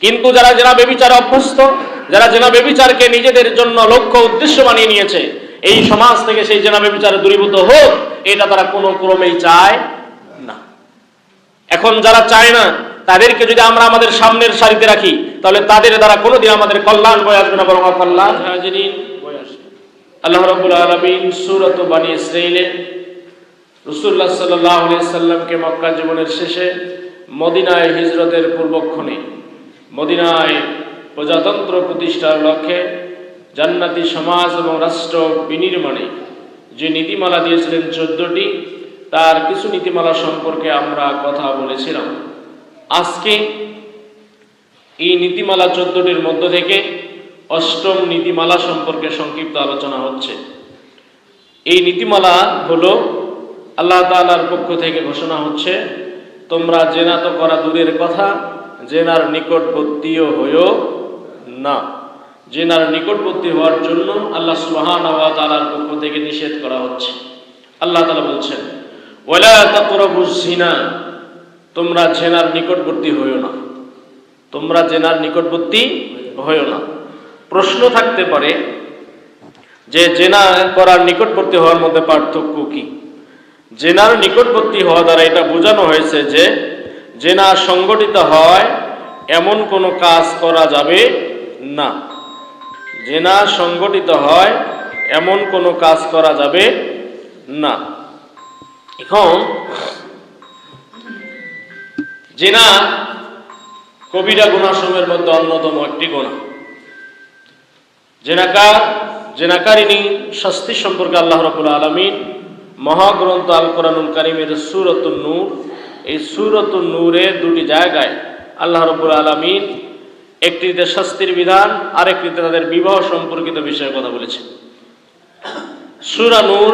কিন্তু যারা জেনা ব্যভিচারে অভ্যস্ত, যারা জেনা ব্যভিচারকে নিজেদের জন্য লক্ষ্য উদ্দেশ্য বানিয়ে নিয়েছে, এই সমাজ থেকে সেই জেনা ব্যভিচার দূরীভূত হোক, এটা তারা কোনো ক্রমেই চায় না। এখন যারা চায় না, তাদেরকে যদি আমরা আমাদের সামনের সারিতে রাখি, তাহলে তাদের দ্বারা কোনোদিন আমাদের কল্যাণ বয়ে আসবে না, বরং অকল্যাণ বয়ে আসবে। আল্লাহ রাব্বুল আলামিন সূরাত বনী ইসরাঈলে রাসূলুল্লাহ সাল্লাল্লাহু আলাইহি সাল্লামকে মক্কা জীবনের শেষে মদিনায় হিজরতের পূর্বক্ষণে মদিনায় প্রজাতন্ত্র প্রতিষ্ঠার লক্ষ্যে জান্নাতি সমাজ এবং রাষ্ট্র বিনির্মাণে যে নীতিমালা দিয়েছিলেন 14টি, তার কিছু নীতিমালা সম্পর্কে আমরা কথা বলেছিলাম। আজকে এই নীতিমালা 14টির মধ্য থেকে 8ম নীতিমালা সম্পর্কে সংক্ষিপ্ত আলোচনা হচ্ছে। এই নীতিমালা হলো আল্লাহ তাআলার পক্ষ থেকে ঘোষণা হচ্ছে, তোমরা জেনা তো করা দূরের কথা, জেনার নিকটবর্তীও হইও না। জেনার নিকটবর্তী হওয়ার জন্য আল্লাহ সুবহানাহু ওয়া তাআলার পক্ষ থেকে নিষেধ করা হচ্ছে। আল্লাহ তাআলা বলছেন, ওয়ালা তাকরাবুজ জিনা, তোমরা জেনার নিকটবর্তী হইও না, তোমরা জেনার নিকটবর্তী হইও না। প্রশ্ন থাকতে পারে যে জেনা করার নিকটবর্তী হওয়ার মধ্যে পার্থক্য কি? জেনার নিকটবর্তী হওয়া দ্বারা এটা বোঝানো হয়েছে যে জেনা সংগঠিত হয় এমন কোনো কাজ করা যাবে না। জেনা সংগঠিত হয় এমন কোনো কাজ করা যাবে না। এখন জেনা কবিরা গুনাহসমূহের মধ্যে অন্যতম একটি গুনাহ। জেনাকারিনী শাস্তি সম্পর্কে আল্লাহ রাব্বুল আলামিন মহাগ্রন্থ আল কোরআনুল কারীমের সূরাতুন নূর, এই সূরাতুন নূরের 2টি জায়গায় আল্লাহ রাব্বুল আলামিন একটিতে শাস্তির বিধান, আরেকটিতে তাদের বিবাহ সম্পর্কিত বিষয়ে কথা বলেছেন। সূরা নূর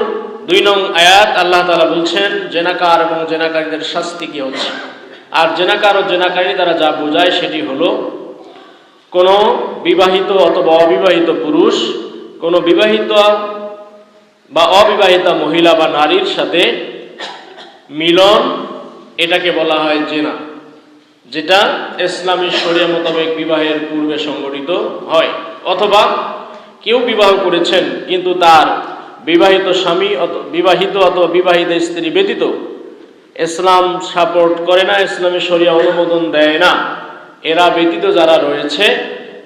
2 নং আয়াত আল্লাহ তাআলা বলছেন জেনাকার এবং জেনাকারীদের শাস্তি কি হচ্ছে। আর জেনাকার ও জেনাকারী দ্বারা যা বোঝায় সেটি হলো কোনো বিবাহিত অথবা অবিবাহিত পুরুষ কোনো বিবাহিত বা অবিবাহিতা মহিলা বা নারীর সাথে মিলন, এটাকে বলা হয় জেনা, যেটা ইসলামী শরিয়া মোতাবেক বিবাহের পূর্বে সংগঠিত হয়। অথবা কেউ বিবাহ করেছেন কিন্তু তার বিবাহিত স্বামী বিবাহিত অথবা বিবাহিত স্ত্রী ব্যতীত ইসলাম সাপোর্ট করে না, ইসলামী শরিয়া অনুমোদন দেয় না, এরা ব্যতীত যারা রয়েছে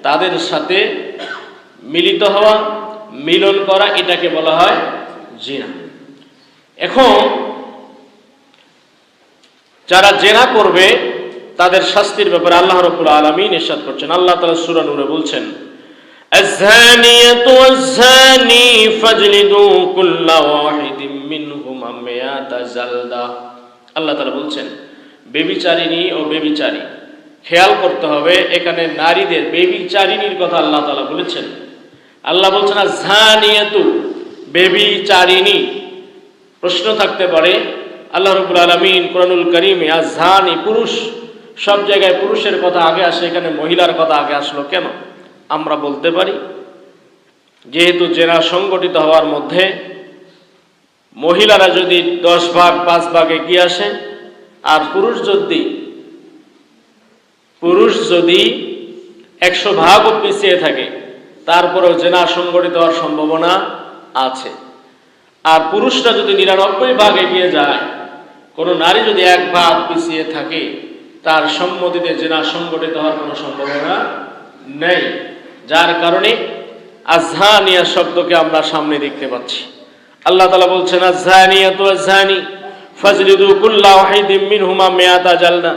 তাদের সাথে মিলিত হওয়া, মিলন করা, এটাকে বলা হয় জিনা। এখন যারা জেনা করবে তাদের শাস্তির ব্যাপারে আল্লাহ রাব্বুল আলামিন ইরশাদ করছেন। আল্লাহ তাআলা সূরা নূরে বলছেন, আয-যানিয়াতু ওয়াজ-যানি ফাজলিদু কুল্লা ওয়াহিদিম মিনহুমা মিয়াতা জালদা। আল্লাহ তাআলা বলছেন ব্যভিচারিণী ও ব্যভিচারী, খেয়াল করতে হবে এখানে নারীদের ব্যভিচারিণীর কথা আল্লাহ তাআলা বলেছেন। আল্লাহ বলছেন আয-যানিয়াতু, ব্যভিচারিণী। প্রশ্ন থাকতে পারে আল্লাহ রাব্বুল আলামিন কোরআনুল কারীমে আয-যানি পুরুষ, সব জায়গায় পুরুষের কথা আগে আসে, এখানে মহিলার কথা আগে আসলো কেন? আমরা বলতে পারি যেহেতু জেনা সংগঠিত হওয়ার মধ্যে মহিলারা যদি 10 ভাগ 5 ভাগ এগিয়ে আসে আর পুরুষ যদি 100 ভাগও পিছিয়ে থাকে, তারপরেও জেনা সংগঠিত হওয়ার সম্ভাবনা আছে। আর পুরুষরা যদি 99 ভাগ এগিয়ে যায়, কোনো নারী যদি 1 ভাগ পিছিয়ে থাকে, তার সম্মতিতে জেনা সংগঠিত হওয়ার কোনো সম্ভাবনা নেই। যার কারণে আয-যানিয়া শব্দকে আমরা সামনে দেখতে পাচ্ছি। আল্লাহ তাআলা বলছেন আয-যানিয়াতু ওয়াজ-যানি ফাজলিদু কুল্লা ওয়াহিদিম মিনহুমা মিয়াতা জালদা।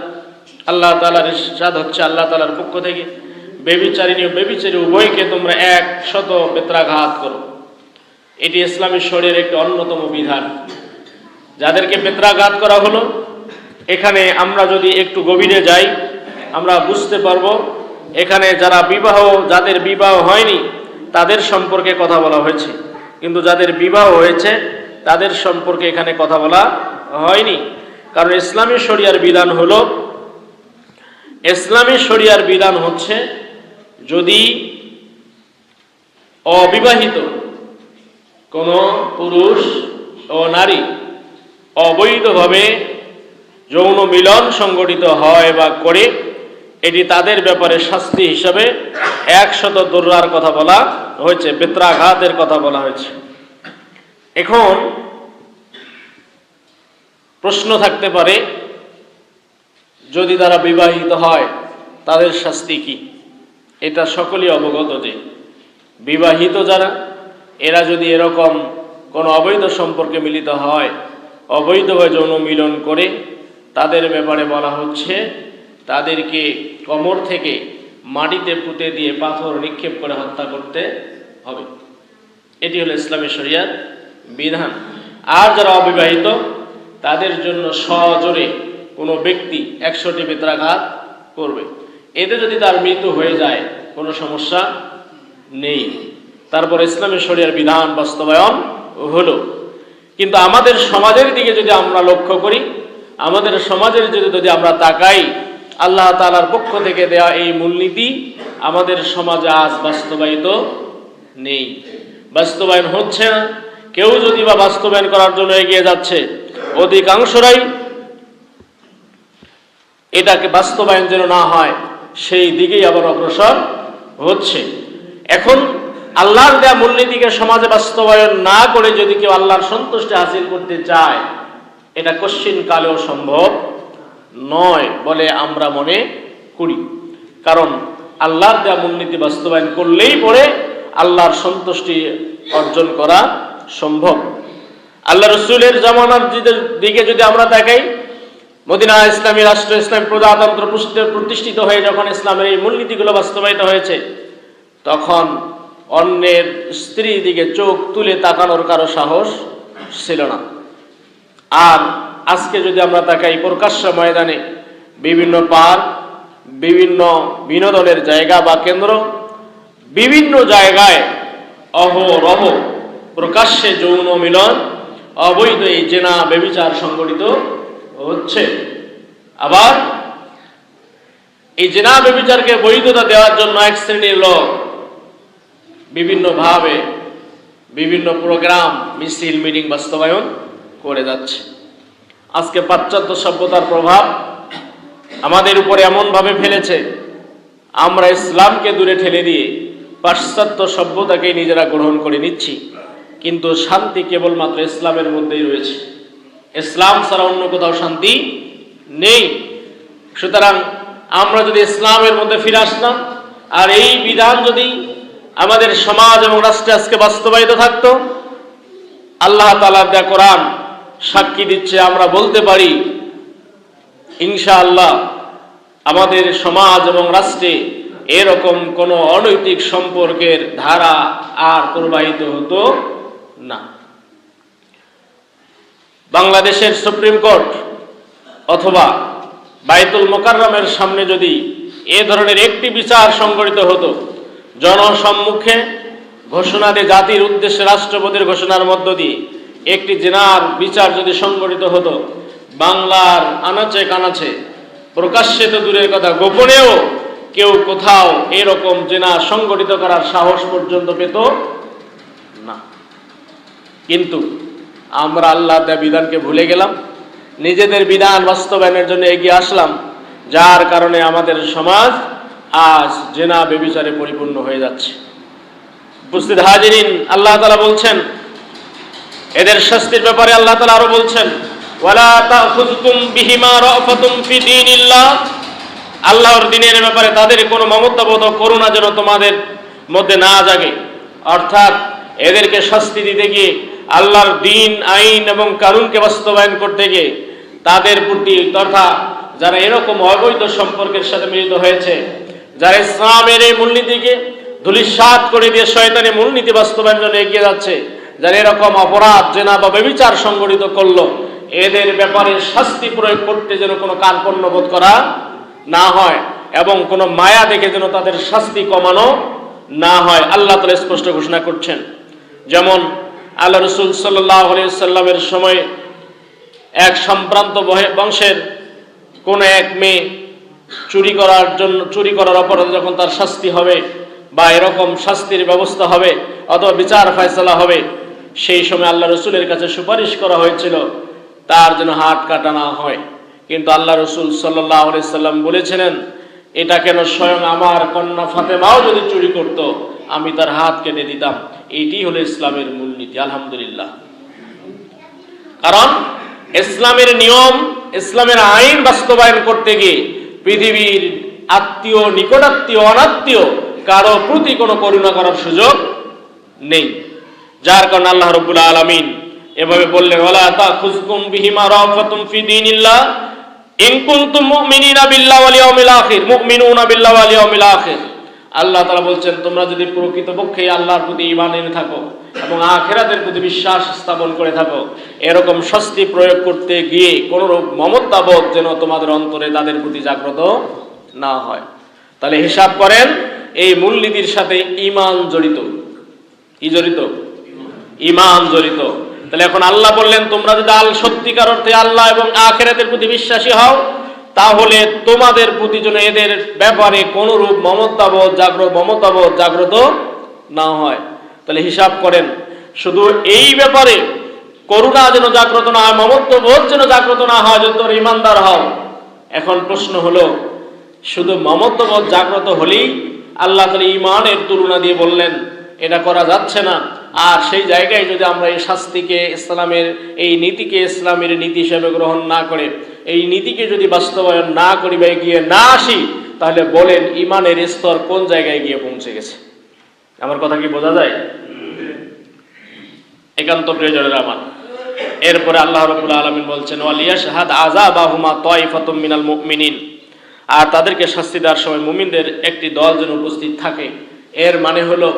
আল্লাহ তাআলার ইরশাদ হচ্ছে আল্লাহ তাআলার পক্ষ থেকে, ব্যভিচারিণী ও ব্যভিচারী উভয়কে তোমরা 100 বেত্রাঘাত করো। এটি ইসলামী শরীয়তের একটি অন্যতম বিধান। যাদেরকে বেত্রাঘাত করা হলো, এখানে আমরা যদি একটু গভীরে যাই আমরা বুঝতে পারবো এখানে যাদের বিবাহ হয়নি তাদের সম্পর্কে কথা বলা হয়েছে, কিন্তু যাদের বিবাহ হয়েছে তাদের সম্পর্কে এখানে কথা বলা হয়নি। কারণ ইসলামী শরিয়ার বিধান হচ্ছে যদি অবিবাহিত কোনো পুরুষ ও নারী অবৈধভাবে যৌন মিলন সংগঠিত হয় বা করে, এটি তাদের ব্যাপারে শাস্তি হিসাবে 100 দর্রার কথা বলা হয়েছে, বেত্রাঘাতের কথা বলা হয়েছে। এখন প্রশ্ন থাকতে পারে, যদি তারা বিবাহিত হয় তাদের শাস্তি কি? এটা সকলেই অবগত যে বিবাহিত যারা, এরা যদি এরকম কোনো অবৈধ সম্পর্কে মিলিত হয়, অবৈধভাবে যৌন মিলন করে, তাদের ব্যাপারে বলা হচ্ছে তাদেরকে কোমর থেকে মাটিতে পুঁতে দিয়ে পাথর নিক্ষেপ করে হত্যা করতে হবে। এটি হলো ইসলামী শরিয়াত বিধান। আর যারা অবিবাহিত তাদের জন্য সজোরে কোনো ব্যক্তি 100টি বেত্রাঘাত করবে। এতে যদি তার মৃত্যু হয়ে যায় কোনো সমস্যা নেই, তারপর ইসলামী শরিয়ার বিধান বাস্তবায়ন হলো। কিন্তু আমাদের সমাজের দিকে যদি আমরা লক্ষ্য করি, আমাদের সমাজের যদি আমরা তাকাই, আল্লাহ তাআলার পক্ষ থেকে দেয়া এই মূলনীতি আমাদের সমাজে আজ বাস্তবায়িত নেই, বাস্তবায়ন হচ্ছে না। কেউ যদি বা বাস্তবায়ন করার জন্য এগিয়ে যাচ্ছে, অধিকাংশরাই এটাকে বাস্তবায়ন যেন না হয় সেই দিকেই আবার অগ্রসর হচ্ছে। এখন আল্লাহর দেয়া মূলনীতিকে সমাজে বাস্তবায়ন না করে যদি কেউ আল্লাহর সন্তুষ্টি হাসিল করতে চায়, এটা কশ্চিন কালেও সম্ভব নয় বলে আমরা মনে করি। কারণ আল্লাহর দেয়া মূলনীতি বাস্তবায়ন করলেই পরে আল্লাহর সন্তুষ্টি অর্জন করা সম্ভব। আল্লাহ রসুলের জামানার দিকে যদি আমরা তাকাই, মদিনা ইসলামী রাষ্ট্র, ইসলাম প্রজাতন্ত্র প্রতিষ্ঠিত হয়ে যখন ইসলামের এই মূলনীতিগুলো বাস্তবায়িত হয়েছে, তখন অন্যের স্ত্রীর দিকে চোখ তুলে তাকানোর কারো সাহস ছিল না। আর আজকে যদি আমরা তাকাই, প্রকাশ্য ময়দানে বিভিন্ন পার্ক, বিভিন্ন বিনোদনের জায়গা বা কেন্দ্র, বিভিন্ন জায়গায় অহরহ প্রকাশ্যে যৌন মিলন, অবৈধ এই জেনা ব্যভিচার সংগঠিত হচ্ছে। আবার এই জেনা ব্যভিচারকে বৈধতা দেওয়ার জন্য এক শ্রেণীর লোক বিভিন্নভাবে বিভিন্ন প্রোগ্রাম, মিছিল, মিটিং বাস্তবায়ন করে যাচ্ছে। আজকে পাশ্চাত্য সভ্যতার প্রভাব আমাদের উপরে এমনভাবে ফেলেছে, আমরা ইসলামকে দূরে ঠেলে দিয়ে পাশ্চাত্য সভ্যতাকে নিজেরা গ্রহণ করে নিচ্ছি। কিন্তু শান্তি কেবলমাত্র ইসলামের মধ্যেই রয়েছে, ইসলাম ছাড়া অন্য কোথাও শান্তি নেই। সুতরাং আমরা যদি ইসলামের মধ্যে ফিরে আসতাম, আর এই বিধান যদি আমাদের সমাজ এবং রাষ্ট্রে আজকে বাস্তবায়িত থাকতো, আল্লাহ তাআলার দেয়া কোরআন সাক্ষী দিচ্ছে, আমরা বলতে পারি ইনশাআল্লাহ আমাদের সমাজ এবং রাষ্ট্রে এরকম কোনো অনৈতিক সম্পর্কের ধারা আর প্রবাহিত হতো না। বাংলাদেশের সুপ্রিম কোর্ট অথবা বাইতুল মোকাররমের সামনে যদি এ ধরনের একটি বিচার সংঘটিত হতো, জনসম্মুখে ঘোষণা দিয়ে, জাতির উদ্দেশ্যে রাষ্ট্রপতির ঘোষণার মধ্য দিয়ে একটি জেনার বিচার যদি সংঘটিত হতো, বাংলার আনাচে কানাচে, প্রকাশ্যে তো দূরের কথা, গোপনেও কেউ কোথাও এরকম জেনা সংঘটিত করার সাহস পর্যন্ত পেত না। কিন্তু আমরা আল্লাহ দেয়া বিধানকে ভুলে গেলাম, নিজেদের বিধান বাস্তবায়নের জন্য এগিয়ে আসলাম, যার কারণে আমাদের সমাজ আজ জেনা ব্যভিচারে পরিপূর্ণ হয়ে যাচ্ছে। উপস্থিত হাজিরিন, আল্লাহ তাআলা বলছেন এদের শাস্তির ব্যাপারে, আল্লাহ তাআলা আরো বলছেন, ওয়ালা তাখুযকুম বিহিমা রাফাতুম ফি দীনিল্লাহ, আল্লাহর দ্বীনের ব্যাপারে তাদের কোনো মমতাবোধ, করুণা যেন তোমাদের মধ্যে না জাগে। অর্থাৎ এদেরকে শাস্তি দিতে গিয়ে, আল্লাহর দ্বীন, আইন এবং কানুনকে বাস্তবায়ন করতে গিয়ে তাদের প্রতি, তথা যারা এরকম অবৈধ সম্পর্কের সাথে মিলিত হয়েছে, যারা ইসলামের এই মূলনীতিকে ধূলিসাৎ করে দিয়ে শয়তানি মূলনীতি বাস্তবায়নের জন্য এগিয়ে যাচ্ছে, যারা এরকম অপরাধ, জেনা বা ব্যভিচার সংগঠিত করলো, এদের ব্যাপারে শাস্তি প্রয়োগ করতে যেন কোনো কার্পণ্য বোধ করা না হয় এবং কোনো মায়া দেখে যেন তাদের শাস্তি কমানো না হয়, আল্লাহ তাআলা স্পষ্ট ঘোষণা করছেন। যেমন আল্লাহ রাসূল সাল্লাল্লাহু আলাইহি ওয়াসাল্লামের সময় এক সম্ভ্রান্ত বংশের কোন এক মেয়ে চুরি করার অপরাধে যখন তার শাস্তি হবে বা এরকম শাস্তির ব্যবস্থা হবে অথবা বিচার ফয়সালা হবে, সেই সময় আল্লাহ রসুলের কাছে সুপারিশ করা হয়েছিল তার যেন হাত কাটা না হয়। কিন্তু আল্লাহ রসুল সাল্লাল্লাহু আলাইহি সাল্লাম বলেছিলেন এটা কেন স্বয়ং আমার কন্যা ফাতেমাও যদি চুরি করত, আমি তার হাত কেটে দিতাম। এইটি হলো ইসলামের মূলনীতি। আলহামদুলিল্লাহ। কারণ ইসলামের নিয়ম, ইসলামের আইন বাস্তবায়ন করতে গিয়ে পৃথিবীর আত্মীয়, নিকটাত্মীয়, অনাত্মীয় কারো প্রতি কোনো করুণা করার সুযোগ নেই। যার কারণে আল্লাহ রাব্বুল আলামিন এভাবে বললেন, ওয়ালা তাখুযকুম বিহিমা রাফাতুম ফি দীনিল্লাহ ইন কুনতুম মুমিনিনা বিল্লাহি ওয়াল ইয়াউমিল আখির, মুমিনুনা বিল্লাহি ওয়াল ইয়াউমিল আখির। আল্লাহ তাআলা বলছেন, তোমরা যদি প্রকৃতপক্ষে আল্লাহর প্রতি ঈমান এনে থাকো এবং আখিরাতের প্রতি বিশ্বাস স্থাপন করে থাকো, এরকম শাস্তি প্রয়োগ করতে গিয়ে কোনরূপ মমতাবোধ যেন তোমাদের অন্তরে তাদের প্রতি জাগ্রত না হয়। তাহলে হিসাব করেন, এই মূলনীতির সাথে ঈমান জড়িত। কি জড়িত? ঈমান জড়িত। তাহলে এখন আল্লাহ বললেন, তোমরা যদি সত্যিকার অর্থে আল্লাহ এবং আখিরাতের প্রতি বিশ্বাসী হও, তাহলে তোমাদের প্রতি যেন এদের ব্যাপারে কোনরূপ মমতাবোধ জাগ্রত না হয়। তাহলে হিসাব করেন, শুধু এই ব্যাপারে করুণা যেন জাগ্রত না হয়, মমত্ববোধ যেন জাগ্রত না হয়, যদি তোমরা ঈমানদার হও। এখন প্রশ্ন হলো, শুধু মমত্ববোধ জাগ্রত হলেই আল্লাহ তাআলা ঈমানের তুলনা দিয়ে বললেন এটা করা যাচ্ছে না। আর সেই জায়গায় যদি আমরা এই শাস্তিকে, ইসলামের এই নীতিকে ইসলামের নীতি হিসেবে গ্রহণ না করে, এই নীতিকে যদি বাস্তবায়ন না করি বা এগিয়ে না আসি, তাহলে বলেন ঈমানের স্তর কোন জায়গায় গিয়ে পৌঁছে গেছে? আমার কথা কি বোঝা যায়? একান্ত প্রিয়জনেরা আমার, এরপরে আল্লাহ রাব্বুল আলামিন বলছেন, ওয়ালিয়াশহাদ আযাবাহুমা তায়ফাতুম মিনাল মুমিনিন, আর তাদেরকে শাস্তি দেওয়ার সময় মুমিনদের একটি দল যেন উপস্থিত থাকে। এর মানে হলো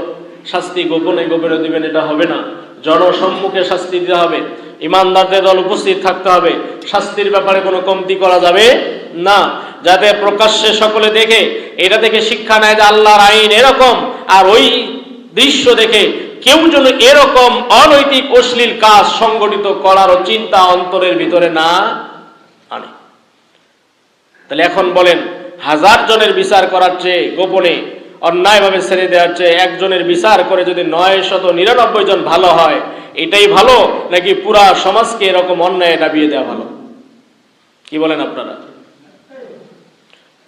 শাস্তি গোপনে গোপনে দিবেন এটা হবে না, জনসম্মুখে শাস্তি দিতে হবে। ঈমানদারদের দল উপস্থিত থাকতে হবে। শাস্তির ব্যাপারে কোনো কমতি করা যাবে না, যাতে প্রকাশ্যে সকলে দেখে এটা থেকে শিক্ষা নেয় যে আল্লাহর আইন এরকম, আর ওই দৃশ্য দেখে কেউ যেন এরকম অনৈতিক অশ্লীল কাজ সংগঠিত করারও চিন্তা অন্তরের ভিতরে না আনে। তাহলে এখন বলেন, 1000 জনের বিচার করার চেয়ে গোপনে অন্যায়ভাবে ছেড়ে দেওয়ার চেয়ে একজনের বিচার করে যদি 999 জন ভালো হয়, এটাই ভালো, নাকি পুরা সমাজকে এরকম অন্যায় দাবিয়ে দেওয়া ভালো? কি বলেন আপনারা?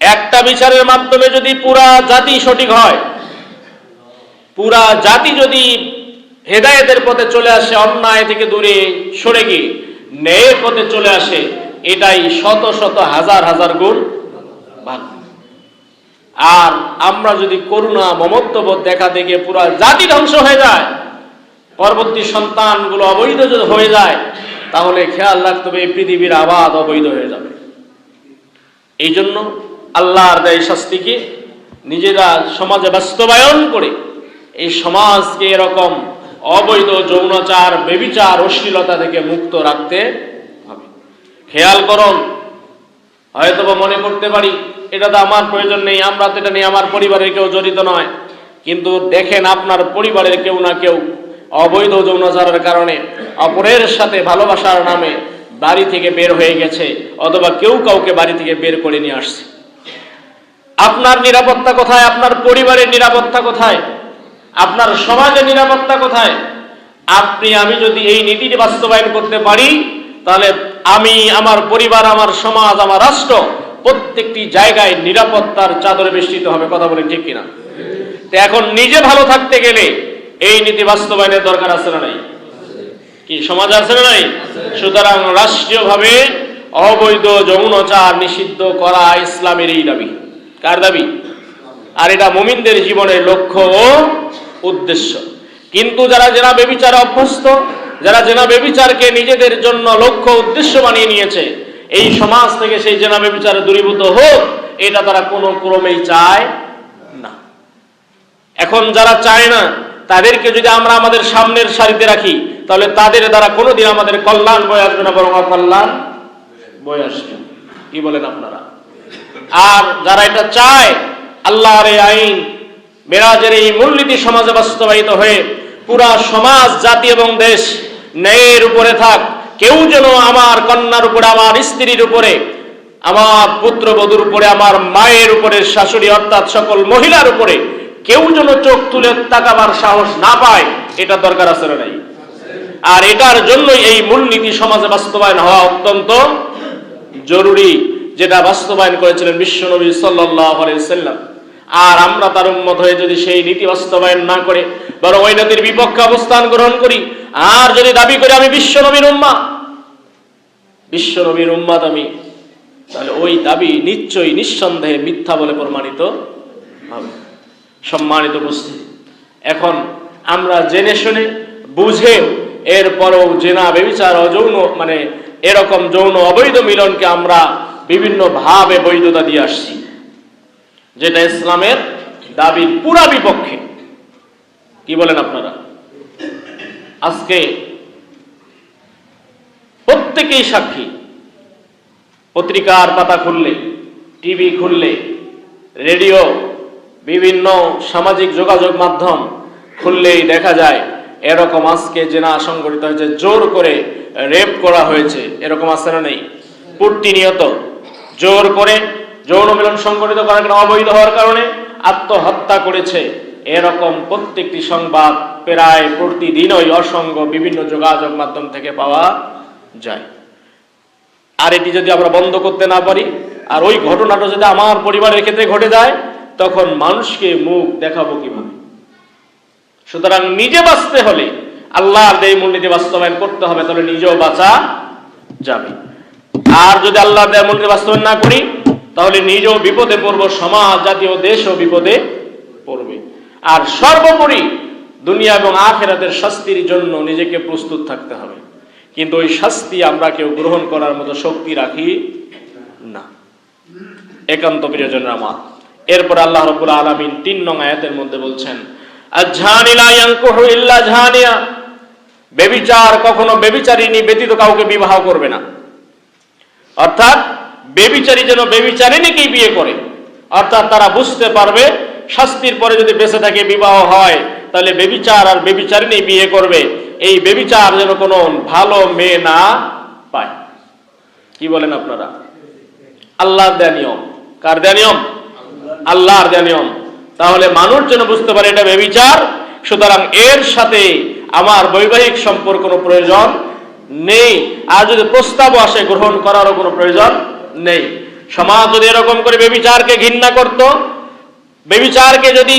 একটা বিচারের মাধ্যমে যদি পুরা জাতি সঠিক হয়, পুরা জাতি যদি হেদায়েতের পথে চলে আসে, অন্যায় থেকে দূরে সরে গিয়ে ন্যায়ের পথে চলে আসে, এটাই শত শত হাজার হাজার গুণ ভালো। আর আমরা যদি করুণা মমত্ববোধ দেখা দেখে পুরা জাতি ধ্বংস হয়ে যায়, পরবর্তী সন্তানগুলো অবৈধ যদি হয়ে যায়, তাহলে খেয়াল রাখতে হবে এই পৃথিবীর আবাদ অবৈধ হয়ে যাবে। এই জন্য আল্লাহর দেয় শাস্তিকে নিজেরা সমাজে বাস্তবায়ন করে এই সমাজকে এরকম অবৈধ যৌনাচার, ব্যভিচার, অশ্লীলতা থেকে মুক্ত রাখতে হবে। খেয়াল করুন, হয়তোবা মনে করতে পারি এটা তো আমার প্রয়োজন নেই, আমরা তো এটা নিয়ে আমার পরিবারের কেউ জড়িত নয়, কিন্তু দেখেন আপনার পরিবারের কেউ না কেউ অবৈধ যৌনাচারের কারণে অপরের সাথে ভালোবাসার নামে বাড়ি থেকে বের হয়ে গেছে, অথবা কেউ কাউকে বাড়ি থেকে বের করে নিয়ে আসছে। আপনার নিরাপত্তা কোথায়? আপনার পরিবারের নিরাপত্তা কোথায়? আপনার সমাজের নিরাপত্তা কোথায়? আমি যদি এই নীতিটি বাস্তবায়ন করতে পারি, তাহলে আমি, আমার পরিবার, আমার সমাজ, আমার রাষ্ট্র প্রত্যেকটি জায়গায় নিরাপত্তার চাদরে বেষ্টিত হবে। কথা বলেন ঠিক কিনা? তো এখন নিজে ভালো থাকতে গেলে এই নীতি বাস্তবায়নের দরকার আছে না নাই? কি সমাজ আছে না নাই? সুতরাং রাষ্ট্রীয়ভাবে অবৈধ যৌনাচার নিষিদ্ধ করা ইসলামের এই দাবি। কার দাবি? আর এটা মুমিনদের জীবনের লক্ষ্য ও উদ্দেশ্য। কিন্তু যারা জেনা ব্যভিচারে অভ্যস্ত, যারা জেনা ব্যভিচারকে নিজেদের জন্য লক্ষ্য উদ্দেশ্য বানিয়ে নিয়েছে, এই সমাজ থেকে সেই জেনা ব্যভিচারে দূরীভূত হোক, এটা তারা কোনো ক্রমেই চায় না। এখন যারা চায় না, তাদেরকে যদি আমরা আমাদের সামনের সারিতে রাখি, তাহলে তাদের দ্বারা কোনোদিন আমাদের কল্যাণ বয়ে আসবে না, বরং অকল্যাণ বয়ে আসবে। কি বলেন আপনারা? আর যারা এটা চায়, আল্লাহর এই আইন, মেরাজের এই মূলনীতি সমাজে বাস্তবায়িত হয়ে পুরা সমাজ, জাতি এবং দেশ ন্যায়ের উপরে থাক, কেউ যেন আমার কন্যার উপরে, আমার স্ত্রীর উপরে, আমার পুত্রবধূর উপরে, আমার মায়ের উপরে, শাশুড়ি অর্থাৎ সকল মহিলার উপরে কেউ যেন চোখ তুলে তাকাবার সাহস না পায়, এটা দরকার আছে না নাই? আর এটার জন্যই এই মূলনীতি সমাজে বাস্তবায়ন হওয়া অত্যন্ত জরুরি। যেটা বাস্তবায়ন করেছিলেন বিশ্বনবী সাল্লাল্লাহু আলাইহি ওয়াসাল্লাম। আর আমরা তার উম্মত হয়ে যদি সেই নীতি বাস্তবায়ন না করে বরং ওই নীতির বিপক্ষে অবস্থান গ্রহণ করি, আর যদি দাবি করি আমি বিশ্বনবীর উম্মত আমি, তাহলে ওই দাবি নিশ্চয়ই নিঃসন্দেহে মিথ্যা বলে প্রমাণিত হবে। সম্মানিত উপস্থিতি, এখন আমরা জেনে শুনে বুঝে এরপরও জেনা ব্যভিচার অযৌন এরকম যৌন অবৈধ মিলনকে আমরা বিভিন্ন ভাবে বৈধতা দিয়ে আসছি, যেটা ইসলামের দাবির পুরা বিপক্ষে। কি বলেন আপনারা? আজকে প্রত্যেকেই সাক্ষী, পত্রিকার পাতা খুললে, টিভি খুললে, রেডিও, বিভিন্ন সামাজিক যোগাযোগ মাধ্যম খুললেই দেখা যায় এরকম আজকে জেনা সংঘটিত হয়েছে, জোর করে রেপ করা হয়েছে, এরকম আছে না নেই? প্রতিনিয়ত জোর করে যৌন মিলন সংঘটিত করার কারণে, অবৈধ হওয়ার কারণে আত্মহত্যা করেছে, এরকম প্রত্যেকটি সংবাদ প্রায় প্রতিদিনই অসংখ্য বিভিন্ন যোগাযোগ মাধ্যম থেকে পাওয়া যায়। আর এটি যদি আমরা বন্ধ করতে না পারি, আর ওই ঘটনাটা যদি আমার পরিবারের ক্ষেত্রে ঘটে যায়, তখন মানুষকে মুখ দেখাবো কিভাবে? সুতরাং নিজে বাঁচতে হলে আল্লাহর এই মূলনীতি বাস্তবায়ন করতে হবে, তাহলে নিজেও বাঁচা যাবে। আর যদি আল্লাহর দেওয়া মূলনীতি বাস্তবায়ন না করি, তাহলে নিজেও বিপদে পড়বো, সমাজ, জাতীয় দেশও বিপদে পড়বে। আর সর্বোপরি দুনিয়া এবং আখিরাতের শাস্তির জন্য নিজেকে প্রস্তুত থাকতে হবে, কিন্তু ওই শাস্তি আমরা কেউ গ্রহণ করার মতো শক্তি রাখি না। একান্ত প্রিয়জনের আমার, এরপর আল্লাহ রাব্বুল আলামিন ৩ নং আয়াতের মধ্যে বলছেন, আয-ঝানি লা ইয়ানকুহু ইল্লা ঝানিয়া, ব্যভিচার কখনো ব্যভিচারিণী ব্যতীত কাউকে বিবাহ করবে না। অর্থাৎ ব্যভিচারী যেন ব্যভিচারিণীকেই বিয়ে করে, অর্থাৎ তারা বুঝতে পারবে শাস্তির পরে যদি বেঁচে থাকে বিবাহ হয়, তাহলে ব্যভিচার আর ব্যভিচারিণী বিয়ে করবে। এই ব্যভিচার যেন কোনো ভালো মেয়ে না পায়। কি বলেন আপনারা? আল্লাহর দেয়া নিয়ম। কার দেয়া নিয়ম? আল্লাহর দেয়া নিয়ম। তাহলে মানুষ যেন বুঝতে পারে এটা ব্যভিচার, সুতরাং এর সাথে আমার বৈবাহিক সম্পর্ক কোনো প্রয়োজন নেই। আর যদি প্রস্তাব আসে, গ্রহণ করারও কোনো প্রয়োজন নেই। সমাজ যদি এরকম করে ব্যভিচারকে ঘৃণা করত, ব্যভিচারকে যদি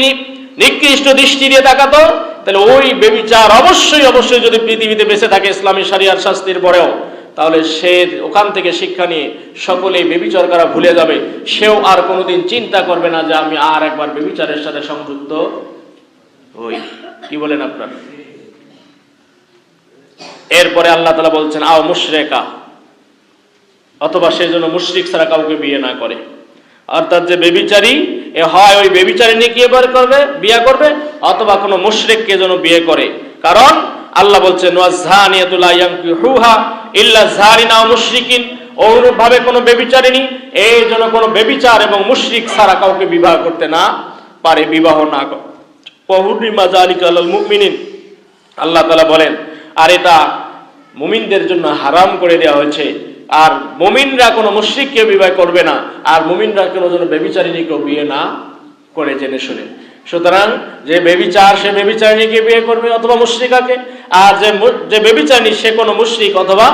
নিকৃষ্ট দৃষ্টি দিয়ে তাকাতো, তাহলে ওই ব্যভিচার অবশ্যই যদি পৃথিবীতে বেঁচে থাকে ইসলামী শরিয়ার শাস্তির পরেও, তাহলে সে ওখান থেকে শিক্ষা নিয়ে সকলেই ব্যভিচার করা ভুলে যাবে। সেও আর কোনোদিন চিন্তা করবে না যে আমি আর একবার ব্যভিচারের সাথে সংযুক্ত হই। কি বলেন আপনারা? এরপরে আল্লাহ তাআলা বলছেন, আও মুশরিকা, অথবা সে যেন মুশরিক ছাড়া কাউকে বিয়ে না করে। অর্থাৎ যে ব্যভিচারী, এ হয় ওই ব্যভিচারিণীকে বিয়ে করবে, অথবা কোনো মুশরিককে যেন বিয়ে করে। কারণ আল্লাহ বলছেন, ওয়াজ-ঝানিয়াতু লা ইয়ানকিহুহা ইল্লা যারিন আও মুশরিকিন, অনুরূপভাবে কোনো ব্যভিচারিণী এই জন্য কোনো ব্যভিচার এবং মুশরিক ছাড়া কাউকে বিবাহ করতে না পারে, বিবাহ না করে। ওয়াহুরিমা যালিকা আলাল মুমিনিন, আল্লাহ তাআলা বলেন, আর এটা মুমিনদের জন্য হারাম করে দেওয়া হয়েছে। আর মুমিনরা কোনো মুশরিককে বিবাহ করবে না, আর মুমিনরা কোনো যেন ব্যভিচারিণীকেও বিয়ে না করে, জেনে শুনে। সুতরাং যে ব্যভিচার, সে ব্যভিচারিণীকে বিয়ে করবে অথবা মুশরিকাকে, আর যে ব্যভিচারিণী সে কোনো মুশরিক অথবা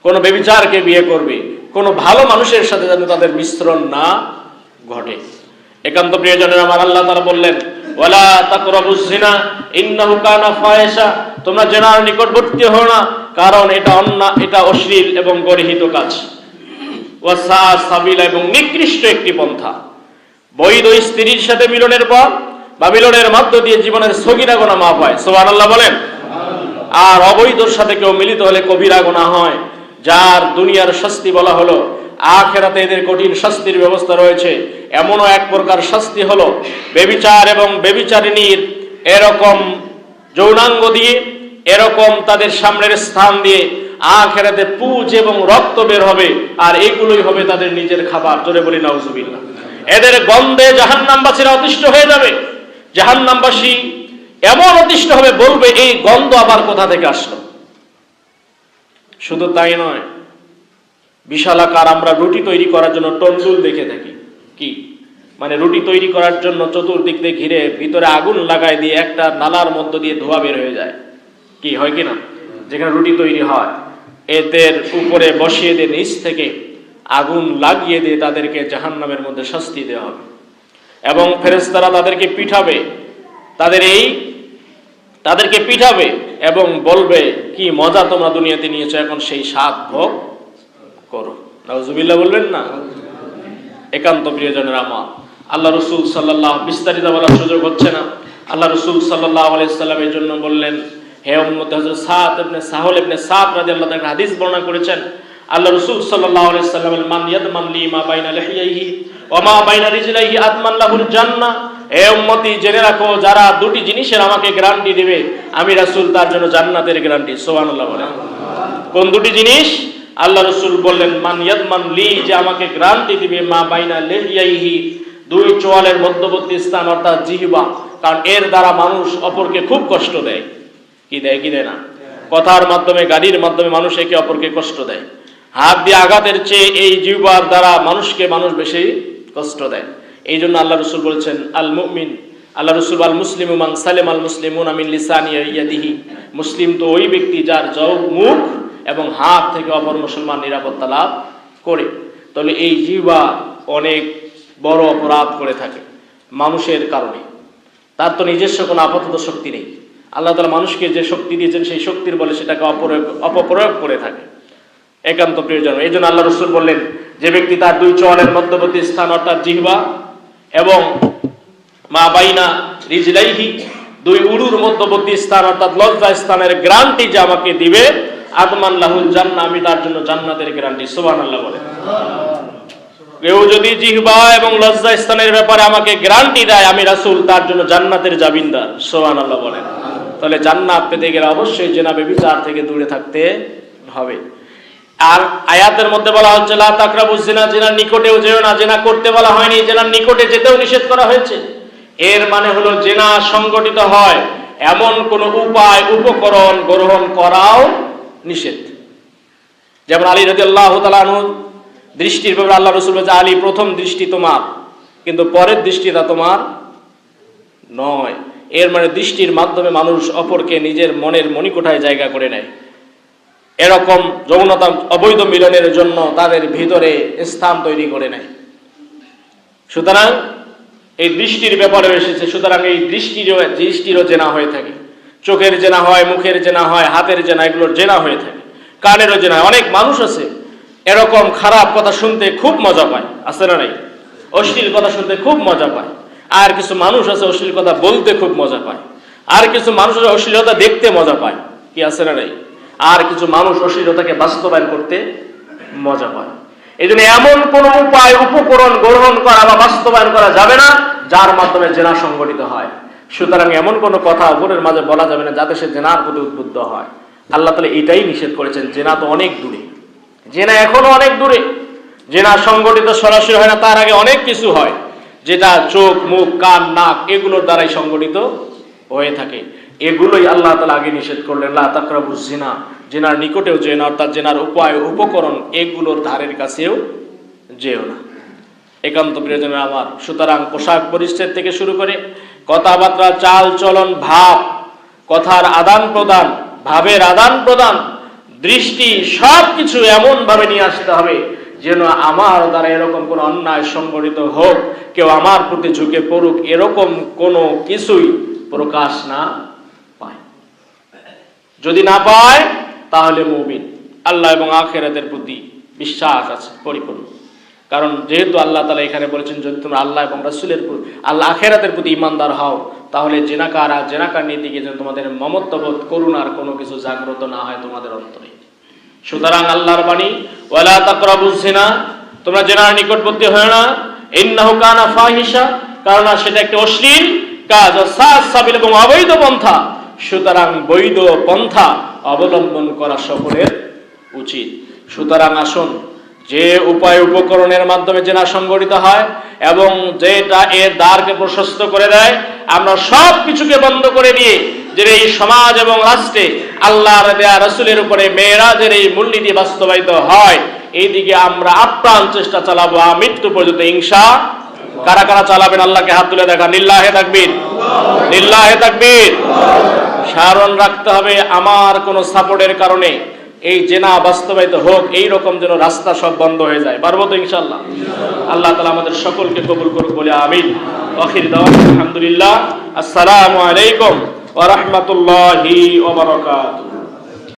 কোনো ব্যভিচারকে বিয়ে করবে। কোনো ভালো মানুষের সাথে যেন তাদের মিশ্রণ না ঘটে। একান্ত প্রিয়জনের আমার, আল্লাহ তাআলা বললেন, ওয়ালা তাকরাবুজ জিনা ইন্নাহু কানা ফাহিশা, তোমরা জিনার নিকটবর্তী হও না, কারণ এটা অশ্লীল এবং গর্হিত কাজ। ওয়াসা সাবিলা, এবং নিকৃষ্ট একটি পন্থা। বৈধ স্ত্রীর সাথে মিলনের পর বা মিলনের মধ্য দিয়ে জীবনের সগীরা গুনাহ মাফ হয়, সুবহানাল্লাহ বলেন। আর অবৈধর সাথে কেউ মিলিত হলে কবিরা গুনাহ হয়, যার দুনিয়ার শাস্তি বলা হলো, আখিরাতে এদের কঠিন শাস্তির ব্যবস্থা রয়েছে। এমনও এক প্রকার শাস্তি হলো ব্যভিচার এবং ব্যভিচারিণীর এরকম যৌনাঙ্গ দিয়ে, এরকম তাদের সামনের স্থান দিয়ে আখিরাতে পুঁজ এবং রক্ত বের হবে, আর এগুলোই হবে তাদের নিজের খাবার। জোরে বলি নাউজুবিল্লাহ। এদের গন্ধে জাহান্নামবাসীরা অতিষ্ঠ হয়ে যাবে। জাহান্নামবাসী এমন অতিষ্ঠ হবে, বলবে এই গন্ধ আবার কোথা থেকে আসলো। শুধু তাই নয়, বিশালাকার আমরা রুটি তৈরি করার জন্য তন্দুল দেখে থাকি। কি মানে? রুটি তৈরি করার জন্য চতুর্দিক দিয়ে ঘিরে ভিতরে আগুন লাগাই দিয়ে একটা নালার মধ্য দিয়ে ধোঁয়া বের হয়ে যায়। কি হয় কি না? যেখানে রুটি তৈরি হয়, এদের উপরে বসিয়ে দিয়ে নিচ থেকে আগুন লাগিয়ে দিয়ে তাদেরকে জাহান্নামের মধ্যে শাস্তি দেওয়া হবে এবং ফেরেশতারা তাদেরকে পিঠাবে, তাদেরকে পিঠাবে এবং বলবে কি মজা তোমরা দুনিয়াতে নিয়েছো, এখন সেই স্বাদ ভোগ করো। নাউজুবিল্লাহ বলবেন না? একান্ত প্রিয়জনের আমার, আল্লাহ রসুল সাল্লাল্লাহু বিস্তারিত বলার সুযোগ হচ্ছে না। আল্লাহ রসুল সাল্লাল্লাহু আলাইহি সাল্লাম এই জন্য বললেন, হে উম্মত, হযরত সাহল ইবনে সাদ রাদিয়াল্লাহু তাআলা হাদিস বর্ণনা করেছেন, আল্লাহ রসুল সাল্লাল্লাহু আলাইহি সাল্লাম মান ইয়াদমান লি মা বাইনা লিহিয়াইহি ওয়া মা বাইনা রিজলাইহি আদমান লাহুল জান্নাহ। হে উম্মতি, জেনে রাখো, যারা দুটি জিনিসের আমাকে গ্যারান্টি দিবে, আমি রাসূল তার জন্য জান্নাতের গ্যারান্টি। সুবহানাল্লাহ বলেন। কোন দুটি জিনিস? আল্লাহ রসুল বললেন মান ইয়াদমান লি, যে আমাকে গ্যারান্টি দিবে, মা বাইনা লিহিয়াইহি, দুই চোয়ালের মধ্যবর্তী স্থান অর্থাৎ জিহ্বা, কারণ এর দ্বারা মানুষ অপরকে খুব কষ্ট দেয়। কি দেয় না? কথার মাধ্যমে, গাড়ির মাধ্যমে মানুষ একে অপরকে কষ্ট দেয়। হাত দিয়ে আঘাতের চেয়ে এই জিহ্বার দ্বারা মানুষ বেশি কষ্ট দেয়। এই জন্য আল্লাহ রসুল বলেছেন আল মুমিন, আল্লাহ রসুল আল মুসলিমু মান সালেম আল মুসলিমুনা মিন লিসানি ইয়াদিহি, মুসলিম তো ওই ব্যক্তি যার মুখ এবং হাত থেকে অপর মুসলমান নিরাপত্তা লাভ করে। তাহলে এই জিহ্বা অনেক বড় অপরাধ করে থাকে মানুষের কারণে। তার তো নিজস্ব কোনো আপাতত শক্তি নেই। আল্লাহ তাআলা মানুষকে যে শক্তি দিয়েছেন সেই শক্তির বলে সেটাকে অপপ্রয়োগ করে থাকে। একান্ত প্রিয়জন, এই জন্য আল্লাহ রসুল বললেন, যে ব্যক্তি তার দুই চোয়ালের মধ্যবর্তী স্থান অর্থাৎ জিহ্বা এবং মা বাইনা রিজলাইহি, দুই উরুর মধ্যবর্তী স্থান অর্থাৎ লজ্জা স্থানের গ্যারান্টি যে আমাকে দিবে, আদমান লাহুল জান্নাহ, আমি তার জন্য জান্নাতের গ্যারান্টি। সুবহানাল্লাহ বলেন। কেউ যদি জিহ্বা এবং লজ্জা স্থানের ব্যাপারে আমাকে গ্যারান্টি দেয়, আমি রাসূল তার জন্য জান্নাতের জামিনদার। সুবহানাল্লাহ বলেন। তাহলে জান্নাত পেতে গেলে অবশ্যই জিনা ব্যভিচার থেকে দূরে থাকতে হবে। আর আয়াতের মধ্যে বলা হচ্ছে লা তাকরাবুজ জিনা, জিনার নিকটেও যেও না। জিনা করতে বলা হয়নি, জিনার নিকটে যেতেও নিষেধ করা হয়েছে। এর মানে হলো জিনা সংগঠিত হয় এমন কোন উপায় উপকরণ গ্রহণ করাও নিষেধ। যেমন আলী রাদিয়াল্লাহু তাআলা আনহু দৃষ্টির ব্যাপারে আল্লাহ রসুল বলেছে, আলী প্রথম দৃষ্টি তোমার, কিন্তু পরের দৃষ্টিটা তোমার নয়। এর মানে দৃষ্টির মাধ্যমে মানুষ অপরকে নিজের মনের মণিকোঠায় জায়গা করে নেয়। এরকম যৌনতা অবৈধ মিলনের জন্য তাদের ভিতরে স্থান তৈরি করে নেয়। সুতরাং এই দৃষ্টির ব্যাপারে এসেছে। সুতরাং এই দৃষ্টিরও জেনা হয়ে থাকে। চোখের জেনা হয়, মুখের জেনা হয়, হাতের জেনা, এগুলোর জেনা হয়ে থাকে। কানেরও জেনা। অনেক মানুষ আছে এরকম খারাপ কথা শুনতে খুব মজা পায়, আছে না নাই? অশ্লীল কথা শুনতে খুব মজা পায়। আর কিছু মানুষ আছে অশ্লীল কথা বলতে খুব মজা পায়। আর কিছু মানুষ আছে অশ্লীলতা দেখতে মজা পায়, কি আছে না নাই? আর কিছু মানুষ অশ্লীলতাকে বাস্তবায়ন করতে মজা পায়। এই জন্য এমন কোন উপায় উপকরণ গ্রহণ করা বা বাস্তবায়ন করা যাবে না যার মাধ্যমে জেনা সংগঠিত হয়। সুতরাং এমন কোন কথা অপরের মাঝে বলা যাবে না যাতে সে জেনার প্রতি উদ্বুদ্ধ হয়। আল্লাহ তাআলা এটাই নিষেধ করেছেন। জেনা তো অনেক দূরে, জেনা এখনো অনেক দূরে। জেনা সংগঠিত সরাসরি হয় না, তার আগে অনেক কিছু হয় যেটা চোখ, মুখ, কান, নাক এগুলোর দ্বারাই সংগঠিত হয়ে থাকে। এগুলোই আল্লাহ তাআলা আগে নিষেধ করলেন, লা তাকরাবুজ জিনা, জেনার নিকটেও যেও না, অর্থাৎ জেনার উপায় উপকরণ এগুলোর ধারের কাছেও যেও না। একান্ত প্রিয়জনের আমার, সুতরাং পোশাক পরিচ্ছদ থেকে শুরু করে কথাবার্তা, চাল চলন, ভাব, কথার আদান প্রদান, ভাবের আদান প্রদান, দৃষ্টি, সবকিছু এমন ভাবে নিয়ে আসতে হবে যেন আমার দ্বারা এরকম কোন অন্যায় সংগঠিত হোক, কেউ আমার প্রতি ঝুঁকে পড়ুক, এরকম কোনো কিছুই প্রকাশ না পায়। যদি না পায় তাহলে মুমিন, আল্লাহ এবং আখিরাতের প্রতি বিশ্বাস আছে পরিপূর্ণ। কারণ যেহেতু আল্লাহ তাআলা এখানে বলেছেন, যদি তোমরা আল্লাহ এবং রাসূলের আল্লাহ আখিরাতের প্রতি ঈমানদার হও, তাহলে জেনাকার নীতিকে যেন তোমাদের মমত্ববোধ, করুণার কোনো কিছু জাগ্রত না হয় তোমাদের অন্তরে। সুতরাং আল্লাহর বাণী, ওয়ালা তাকরাবুজ জিনা, তোমরা জেনার নিকটবর্তী হয় না, ইন্নাহু কানা ফাহিশা, কারণ সেটা একটা অশ্লীল কাজ, সাবিল এবং অবৈধ পন্থা। সুতরাং বৈধ পন্থা অবলম্বন করা সকলের উচিত। সুতরাং আসুন, যে উপায় উপকরণের মাধ্যমে জেনা সংগঠিত হয় এবং যেটা এর দ্বারকে প্রশস্ত করে দেয়, আমরা সব কিছুকে বন্ধ করে দিয়ে যে এই সমাজ এবং রাষ্ট্রে আল্লাহর দেয়া রাসূলের উপরে মেরাজের এই মূলনীতি বাস্তবায়িত হয়, এই দিকে আমরা আপ্রাণ চেষ্টা চালাবো মৃত্যু পর্যন্ত ইনশাআল্লাহ। কারা কারা চালাবেন আল্লাহকে হাত তুলে দেখা। লিল্লাহে তাকবীর, লিল্লাহে তাকবীর। স্মরণ রাখতে হবে, আমার কোনো সাপোর্টের কারণে, এই জেনা বাস্তবায়িত হোক, এই রকম যেন রাস্তা সব বন্ধ হয়ে যায়। পারবো তো ইনশাআল্লাহ? আল্লাহ তাআলা আমাদের সকলকে কবুল করুক বলে আমিন। আখির দাওয়ানা আলহামদুলিল্লাহ। আসসালামু আলাইকুম ওয়া রাহমাতুল্লাহি ওয়া বারাকাতুহু।